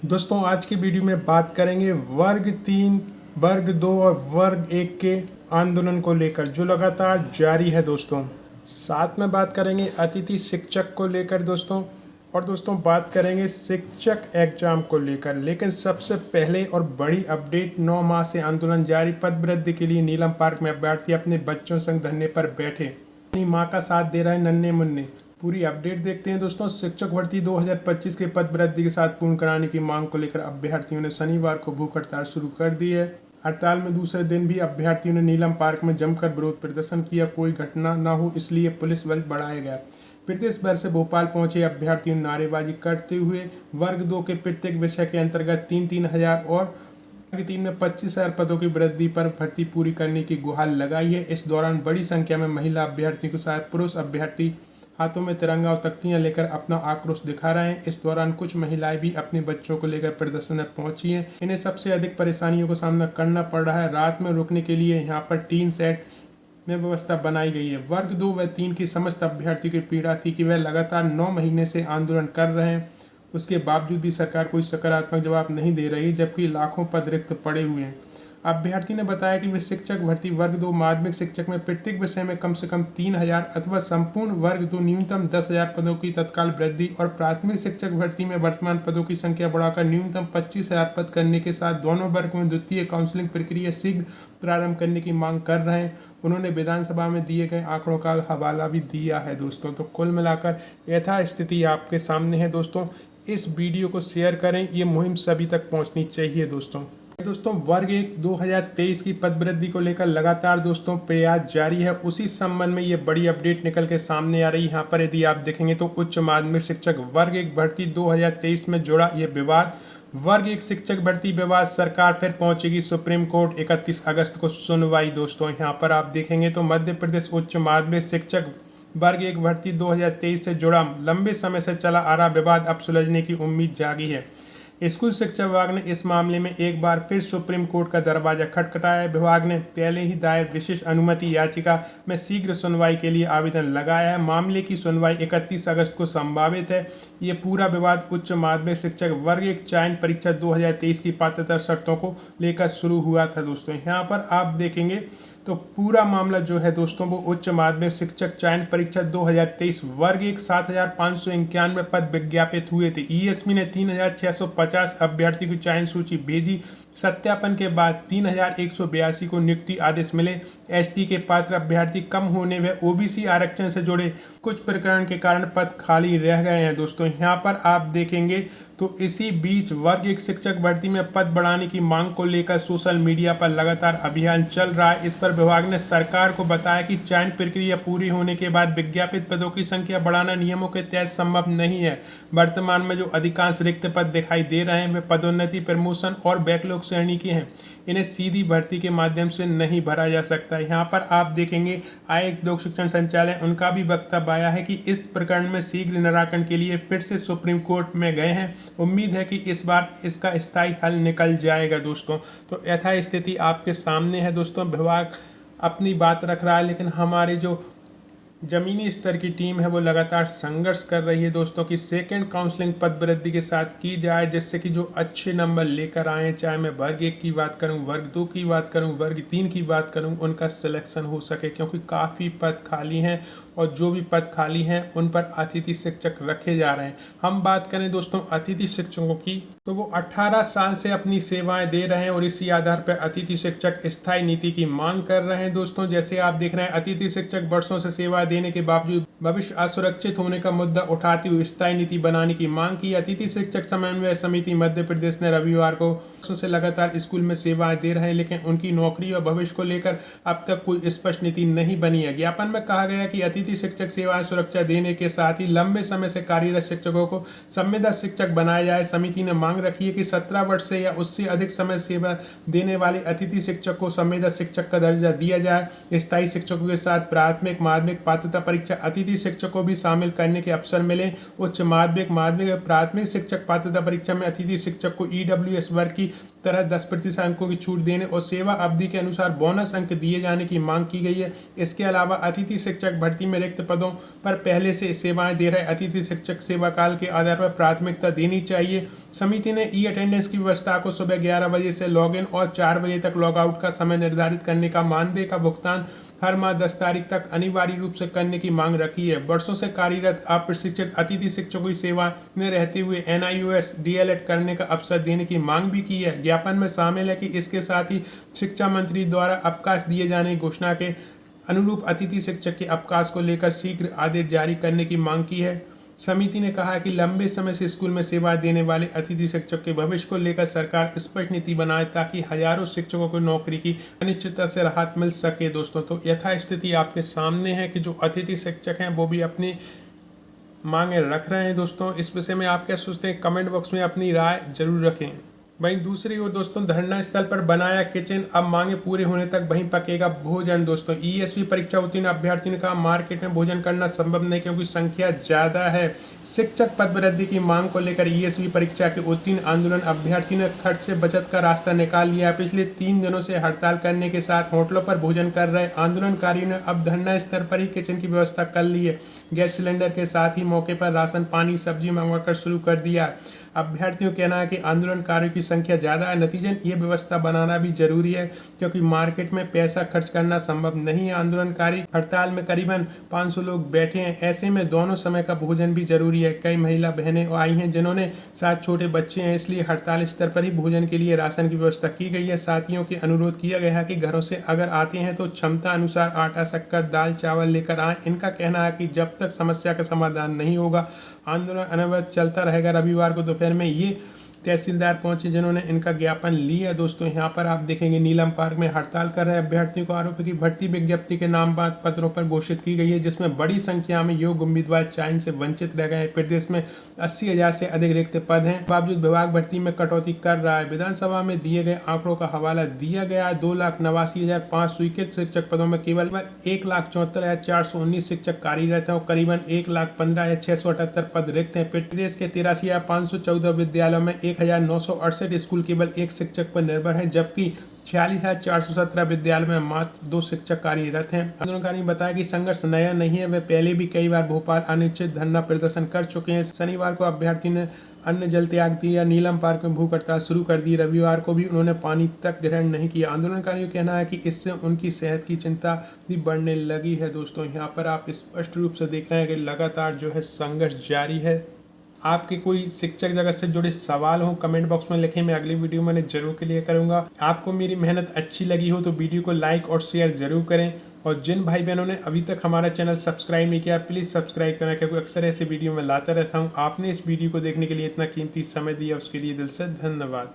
दोस्तों आज की वीडियो में बात करेंगे वर्ग 3, वर्ग 2 और वर्ग 1 के आंदोलन को लेकर जो लगातार जारी है दोस्तों। साथ में बात करेंगे अतिथि शिक्षक को लेकर दोस्तों, और दोस्तों बात करेंगे शिक्षक एग्जाम को लेकर। लेकिन सबसे पहले और बड़ी अपडेट, 9 माह से आंदोलन जारी, पद वृद्धि के लिए नीलम पार्क में अभ्यर्थी अपने बच्चों संग धरने पर बैठे, अपनी माँ का साथ दे रहे नन्हे मुन्ने। पूरी अपडेट देखते हैं दोस्तों। शिक्षक भर्ती 2025 के पद वृद्धि के साथ पूर्ण कराने की मांग को लेकर अभ्यर्थियों ने शनिवार को भूख हड़ताल शुरू कर दी है। हड़ताल में दूसरे दिन भी अभ्यर्थियों ने नीलम पार्क में जमकर विरोध प्रदर्शन किया। कोई घटना न हो इसलिए पुलिस बल बढ़ाया गया। प्रदेश भर से भोपाल पहुंचे अभ्यर्थियों ने नारेबाजी करते हुए वर्ग 2 के प्रत्येक विषय के अंतर्गत 3,000 और वर्ग 3 में 25,000 पदों की वृद्धि पर भर्ती पूरी करने की गुहार लगाई है। इस दौरान बड़ी संख्या में महिला अभ्यर्थियों के साथ पुरुष अभ्यर्थी हाथों में तिरंगा और तख्तियां लेकर अपना आक्रोश दिखा रहे हैं। इस दौरान कुछ महिलाएं भी अपने बच्चों को लेकर प्रदर्शन में पहुंची हैं। इन्हें सबसे अधिक परेशानियों का सामना करना पड़ रहा है। रात में रुकने के लिए यहां पर टीन सेट में व्यवस्था बनाई गई है। वर्ग 2 व 3 की समस्त अभ्यर्थियों की पीड़ा थी कि वह लगातार 9 महीने से आंदोलन कर रहे हैं, उसके बावजूद भी सरकार कोई सकारात्मक जवाब नहीं दे रही, जबकि लाखों पद रिक्त पड़े हुए हैं। अभ्यर्थी ने बताया कि वे शिक्षक भर्ती वर्ग 2 माध्यमिक शिक्षक में प्रत्येक विषय में कम से कम 3,000 अथवा संपूर्ण वर्ग 2 न्यूनतम 10,000 पदों की तत्काल वृद्धि और प्राथमिक शिक्षक भर्ती में वर्तमान पदों की संख्या बढ़ाकर न्यूनतम 25,000 पद करने के साथ दोनों वर्ग में द्वितीय काउंसलिंग प्रक्रिया शीघ्र प्रारंभ करने की मांग कर रहे हैं। उन्होंने विधानसभा में दिए गए आंकड़ों का हवाला भी दिया है दोस्तों। तो कुल मिलाकर यथास्थिति आपके सामने है दोस्तों। इस वीडियो को शेयर करें, ये मुहिम सभी तक पहुंचनी चाहिए दोस्तों। वर्ग 1 2023 की पद वृद्धि को लेकर लगातार दोस्तों प्रयास जारी है। उसी संबंध में ये बड़ी अपडेट निकल के सामने आ रही है। यहाँ पर यदि आप देखेंगे तो उच्च माध्यमिक शिक्षक वर्ग 1 भर्ती 2023 में जुड़ा ये विवाद, वर्ग 1 शिक्षक भर्ती विवाद, सरकार फिर पहुंचेगी सुप्रीम कोर्ट, 31 अगस्त को सुनवाई दोस्तों। यहाँ पर आप देखेंगे तो मध्य प्रदेश उच्च माध्यमिक शिक्षक वर्ग 1 भर्ती 2023 से जुड़ा लंबे समय से चला आ रहा विवाद अब सुलझने की उम्मीद जागी है। स्कूल शिक्षा विभाग ने इस मामले में एक बार फिर सुप्रीम कोर्ट का दरवाजा खटखटाया। विभाग ने पहले ही दायर विशेष अनुमति याचिका में शीघ्र सुनवाई के लिए आवेदन लगाया है। मामले की सुनवाई 31 अगस्त को संभावित है। ये पूरा विवाद उच्च माध्यमिक शिक्षक वर्ग 1 चयन परीक्षा 2023 की पात्रता शर्तों को लेकर शुरू हुआ था दोस्तों। यहाँ पर आप देखेंगे तो पूरा मामला जो है दोस्तों वो उच्च माध्यमिक शिक्षक चयन परीक्षा 2023 वर्ग 1 7,591 पद विज्ञापित हुए थे। ईएसपी ने 3,650 अभ्यर्थी की चयन सूची भेजी। सत्यापन के बाद 3,182 को नियुक्ति आदेश मिले। एसटी के पात्र अभ्यर्थी कम होने व ओबीसी आरक्षण से जुड़े कुछ प्रकरण के कारण पद खाली रह गए हैं दोस्तों। यहाँ पर आप देखेंगे तो इसी बीच वर्ग 1 शिक्षक भर्ती में पद बढ़ाने की मांग को लेकर सोशल मीडिया पर लगातार अभियान चल रहा है। इस पर विभाग ने सरकार को बताया कि चयन प्रक्रिया पूरी होने के बाद विज्ञापित पदों की संख्या बढ़ाना नियमों के तहत संभव नहीं है। वर्तमान में जो अधिकांश रिक्त पद दिखाई दे रहे हैं वे पदोन्नति, प्रमोशन और बैकलॉग श्रेणी के हैं। इन्हें सीधी भर्ती के माध्यम से नहीं भरा जा सकता। यहाँ पर आप देखेंगे आयुक्त लोक शिक्षण संचालय, उनका भी वक्तव्य आया है कि इस प्रकरण में शीघ्र निराकरण के लिए फिर से सुप्रीम कोर्ट में गए हैं। उम्मीद है कि इस बार इसका स्थायी हल निकल जाएगा दोस्तों। तो यथास्थिति आपके सामने है दोस्तों। विभाग अपनी बात रख रहा है, लेकिन हमारे जो जमीनी स्तर की टीम है वो लगातार संघर्ष कर रही है दोस्तों कि सेकंड काउंसलिंग पद वृद्धि के साथ की जाए, जिससे कि जो अच्छे नंबर लेकर आए, चाहे मैं वर्ग 1 की बात करूं, वर्ग 2 की बात करूं, वर्ग 3 की बात करूं, उनका सिलेक्शन हो सके, क्योंकि काफ़ी पद खाली हैं और जो भी पद खाली हैं उन पर अतिथि शिक्षक रखे जा रहे हैं। हम बात करें दोस्तों अतिथि शिक्षकों की, तो वो 18 साल से अपनी सेवाएं दे रहे हैं और इसी आधार पर अतिथि शिक्षक स्थायी नीति की मांग कर रहे हैं दोस्तों। जैसे आप देख रहे हैं अतिथि शिक्षक वर्षों से सेवा देने के बावजूद भविष्य असुरक्षित होने का मुद्दा उठाते हुए स्थायी नीति बनाने की मांग की। अतिथि शिक्षक समन्वय समिति मध्य प्रदेश ने रविवार को वर्षों से लगातार स्कूल में सेवाएं दे रहे हैं, लेकिन उनकी नौकरी और भविष्य को लेकर अब तक कोई स्पष्ट नीति नहीं बनी है। ज्ञापन में कहा गया कि अतिथि शिक्षक सेवाएं सुरक्षा देने के साथ ही लंबे समय से कार्यरत शिक्षकों को संविदा शिक्षक बनाया जाए। समिति ने मांग रखी है कि 17 वर्ष से या उससे अधिक समय सेवा देने वाले अतिथि शिक्षक को संविदा शिक्षक का दर्जा दिया जाए। स्थायी शिक्षकों के साथ प्राथमिक माध्यमिक पात्रता परीक्षा, अतिथि अतिथि शिक्षक को भी शामिल करने के अवसर मिले। उच्च माध्यमिक, माध्यमिक व प्राथमिक शिक्षक पात्रता परीक्षा में अतिथि शिक्षक को EWS वर्ग की तरह 10% अंकों की छूट देने और सेवा अवधि के अनुसार बोनस अंक दिए जाने की मांग की गई है। इसके अलावा अतिथि शिक्षक भर्ती में रिक्त पदों पर पहले से सेवाएं दे रहे अतिथि शिक्षक सेवा काल के आधार पर प्राथमिकता देनी चाहिए। समिति ने अटेंडेंस की व्यवस्था को सुबह 11 बजे से लॉगिन और 4 बजे तक लॉग आउट का समय निर्धारित करने का मानदेय का भुगतान हर माह 10 तारीख तक अनिवार्य रूप से करने की मांग रखी है। वर्षों से कार्यरत अप्रशिक्षित अतिथि शिक्षकों की सेवा में रहते हुए NIOS DLED करने का अवसर देने की मांग भी की है। ज्ञापन में शामिल है कि इसके साथ ही शिक्षा मंत्री द्वारा अवकाश दिए जाने की घोषणा के अनुरूप अतिथि शिक्षक के अवकाश को लेकर शीघ्र आदेश जारी करने की मांग की है। समिति ने कहा कि लंबे समय से स्कूल में सेवा देने वाले अतिथि शिक्षक के भविष्य को लेकर सरकार स्पष्ट नीति बनाए ताकि हजारों शिक्षकों को नौकरी की अनिश्चितता से राहत मिल सके। दोस्तों, तो यथास्थिति आपके सामने है कि जो अतिथि शिक्षक हैं वो भी अपनी मांगे रख रहे हैं। दोस्तों, इस विषय में आप क्या सोचते हैं? कमेंट बॉक्स में अपनी राय जरूर रखें। वहीं दूसरी ओर दोस्तों, धरना स्थल पर बनाया किचन, अब मांगे पूरे होने तक वहीं पकेगा भोजन। दोस्तों, ESV परीक्षा उत्तीर्ण अभ्यर्थी ने कहा मार्केट में भोजन करना संभव नहीं क्योंकि संख्या ज्यादा है। शिक्षक पद वृद्धि की मांग को लेकर ESV परीक्षा के उत्तीर्ण आंदोलन अभ्यर्थी ने खर्च से बचत का रास्ता निकाल लिया। पिछले 3 दिनों से हड़ताल करने के साथ होटलों पर भोजन कर रहे आंदोलनकारियों ने अब धरना स्थल पर ही किचन की व्यवस्था कर ली है। गैस सिलेंडर के साथ ही मौके पर राशन पानी सब्जी मंगवाकर शुरू कर दिया। अभ्यर्थियों का कहना है कि आंदोलनकारियों की संख्या ज़्यादा है, नतीजन ये व्यवस्था बनाना भी जरूरी है क्योंकि मार्केट में पैसा खर्च करना संभव नहीं है। आंदोलनकारी हड़ताल में करीबन 500 लोग बैठे हैं, ऐसे में दोनों समय का भोजन भी जरूरी है। कई महिला बहनें आई हैं जिन्होंने साथ छोटे बच्चे हैं, इसलिए हड़ताल स्तर पर ही भोजन के लिए राशन की व्यवस्था की गई है। साथियों के अनुरोध किया गया है कि घरों से अगर आते हैं तो क्षमता अनुसार आटा, शक्कर, दाल, चावल लेकर आएँ। इनका कहना है कि जब तक समस्या का समाधान नहीं होगा आंदोलन अनवरत चलता रहेगा। रविवार को दोपहर में ये तहसीलदार पहुंचे जिन्होंने इनका ज्ञापन लिया। दोस्तों, यहाँ पर आप देखेंगे नीलम पार्क में हड़ताल कर रहे अभ्यर्थियों को आरोप है कि भर्ती विज्ञप्ति के नाम पत्रों पर घोषित की गई है जिसमें बड़ी संख्या में योग्य उम्मीदवार चयन से वंचित रह गए हैं। प्रदेश में 80,000 से अधिक रिक्त पद हैं, बावजूद विभाग भर्ती में कटौती कर रहा है। विधानसभा में दिए गए आंकड़ों का हवाला दिया गया है। 2,89,500 स्वीकृत शिक्षक पदों में केवल 1,74,419 शिक्षक कार्यरत हैं और करीबन 1,15,678 पद रिक्त हैं। प्रदेश के 83,514 विद्यालयों में 1,968 स्कूल केवल एक शिक्षक पर निर्भर है, जबकि 46,417 विद्यालय में मात्र 2 शिक्षक कार्यरत हैं। आंदोलनकारियों ने बताया कि संघर्ष नया नहीं है, वे पहले भी कई बार भोपाल अनिश्चित धरना प्रदर्शन कर चुके हैं। शनिवार को अभ्यर्थी ने अन्न जल त्याग दिया, नीलम पार्क में भूख हड़ताल शुरू कर दी। रविवार को भी उन्होंने पानी तक ग्रहण नहीं किया। आंदोलनकारियों का कहना है कि इससे उनकी सेहत की चिंता भी बढ़ने लगी है। दोस्तों, यहाँ पर आप स्पष्ट रूप से देख रहे हैं कि लगातार जो है संघर्ष जारी है। आपके कोई शिक्षक जगत से जुड़े सवाल हो कमेंट बॉक्स में लिखें, मैं अगली वीडियो में जरूर क्लियर करूंगा। आपको मेरी मेहनत अच्छी लगी हो तो वीडियो को लाइक और शेयर जरूर करें और जिन भाई बहनों ने अभी तक हमारा चैनल सब्सक्राइब नहीं किया प्लीज़ सब्सक्राइब करें क्योंकि अक्सर ऐसे वीडियो में लाता रहता हूं। आपने इस वीडियो को देखने के लिए इतना कीमती समय दिया उसके लिए दिल से धन्यवाद।